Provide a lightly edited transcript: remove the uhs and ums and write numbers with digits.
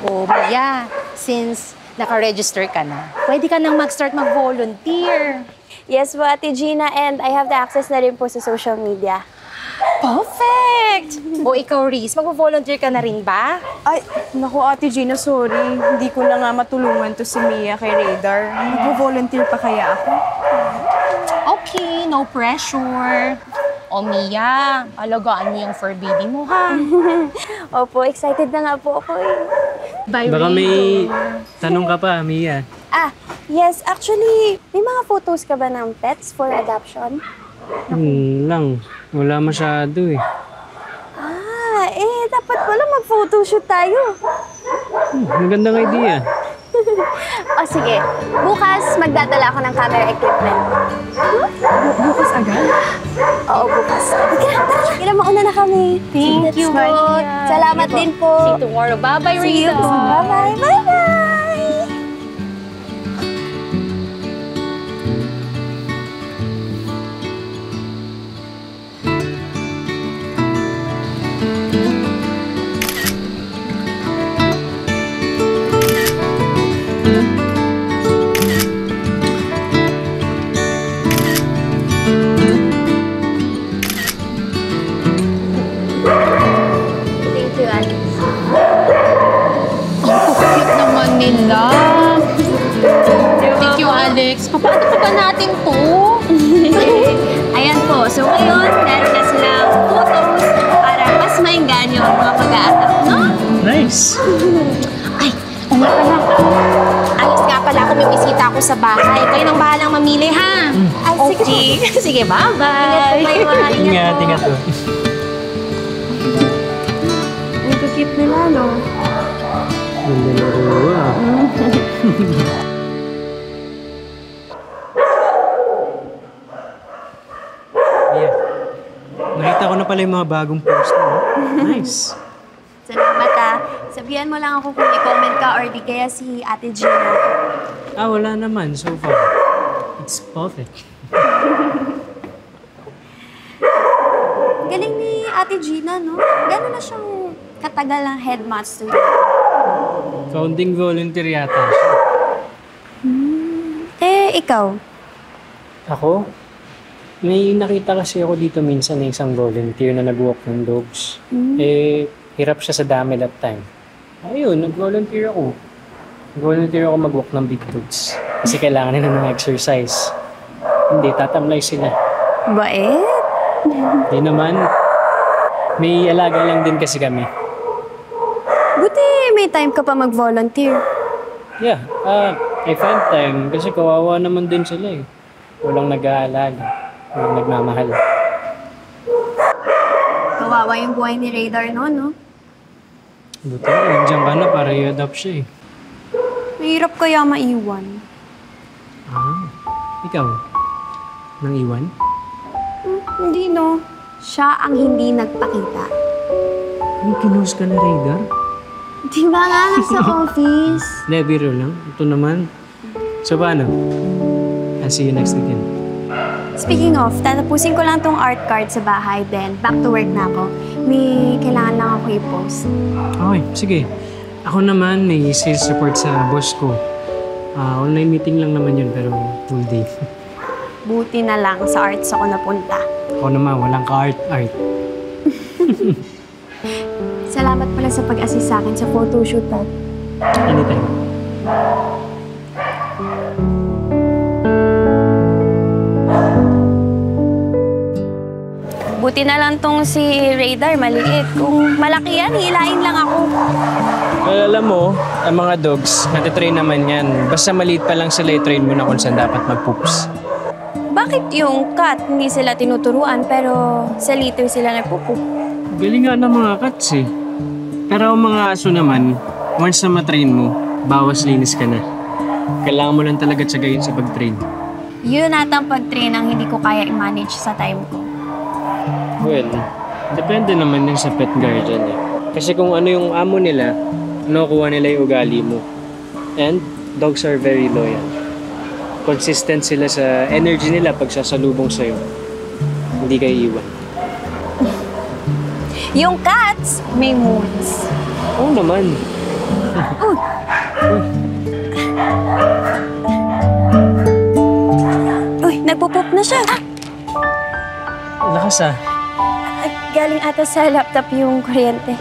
ko, Mia, since naka-register ka na, pwede ka nang mag-start mag-volunteer. Yes po, Ate Gina, and I have the access na rin po sa social media. Perfect! O ikaw, Riz, mag-volunteer ka na rin ba? Ay, naku Ate Gina, sorry. Hindi ko na nga matulungan to si Mia kay Radar. Mag-volunteer pa kaya ako? Okay, no pressure. O Mia, alagaan mo yung fur baby mo, ha? Opo, excited na nga po ako eh. Bye, Baka may Radar. tanong ka pa, Mia. Yes, actually, may mga photos ka ba ng pets for adoption? Lang. Wala masyado eh. Dapat pala mag-photoshoot tayo. Magandang idea. O sige, bukas magdadala ako ng camera equipment. Bukas agad? Oo, bukas. Tara, mauna na kami. Thank you, Smart. Mia. Salamat din po. See you tomorrow. Bye-bye, See you Rita. po. Bye-bye. Bye-bye. Thank you, Alex. Cute naman nila. Thank you, Alex. Paano pa ba natin to? Ayan po. So ngayon, meron na silang photos para mas maengganyo ang mga mag-a-adopt, no? Nice. Ay, o nga pala. Alis nga pala ako, may bisita ako sa bahay. Kayo nang bahalang mamili, ha? Ay, sige. Okay. Sige, bye-bye. Ingat po kayo, Ingat, ingat po. Ang cute nila, no? Ganda na rin ah. Mia, nakita ko na pala yung mga bagong post mo. Nice. Salamat Sabihan mo lang ako kung i-comment ka or di kaya si Ate Gina. Wala naman so far. It's perfect. Galing ni Ate Gina, no? Gano'n na siyang katagal ang headmaster. Founding volunteer yata siya. Ikaw? Ako? May nakita kasi ako dito minsan ng isang volunteer na nag-walk ng dogs. Hirap siya sa dami that time. Ayun, nag-volunteer ako. Nag-volunteer ako mag-walk ng big dogs. Kasi kailangan nila ng exercise. Hindi, tatamlay sila. Bait? Hindi naman. May alaga lang din kasi kami. Buti may time ka pa mag-volunteer. Yeah, I find time kasi kawawa naman din sila eh. Walang nag-aalaga. Walang nagmamahal. Kawawa yung buhay ni Radar noon, no? Buti na, nandiyan ka na para i-adopt siya eh. Mahirap kaya maiwan. Ikaw? Nang iwan? Hindi, no? Siya ang hindi nagpakita. May kinus ka na, Radar? Di ba nga nasa office? Hindi, biro lang. Ito naman. So, paano? I'll see you next weekend. Speaking of, tatapusin ko lang tong art card sa bahay, then back to work na ako. May kailangan lang ako i-post. Okay, sige. Ako naman, may sales support sa boss ko. Online meeting lang naman yun, pero full day. Buti na lang sa arts ako napunta. Ako naman, walang ka-art-art. Salamat pala sa pag-assist sa akin sa photoshoot, ha. Anytime. Buti na lang tong si Radar, maliit. Kung malaki yan, hilain lang ako. Well, alam mo, ang mga dogs, natitrain naman yan. Basta maliit pa lang sila, i-train mo na kung saan dapat mag-poops. Bakit yung cat hindi sila tinuturuan pero sa litter sila nagpupo? Galing nga ng mga cats eh. Pero ang mga aso naman, once na matrain mo, bawas linis ka na. Kailangan mo lang talaga tsagayin sa pag-train. Yun natang pag-train ang hindi ko kaya i-manage sa time ko. Well, depende naman yun sa pet guardian eh. Kasi kung ano yung amo nila, nakukuha nila yung ugali mo. And dogs are very loyal. Consistent sila sa energy nila pag sasalubong sa'yo. Hindi kayo iwan. Yung cats, may moods. Oo naman. Uy, nagpo-pop na siya. Lakas ah. Galing ata sa laptop yung kuryente.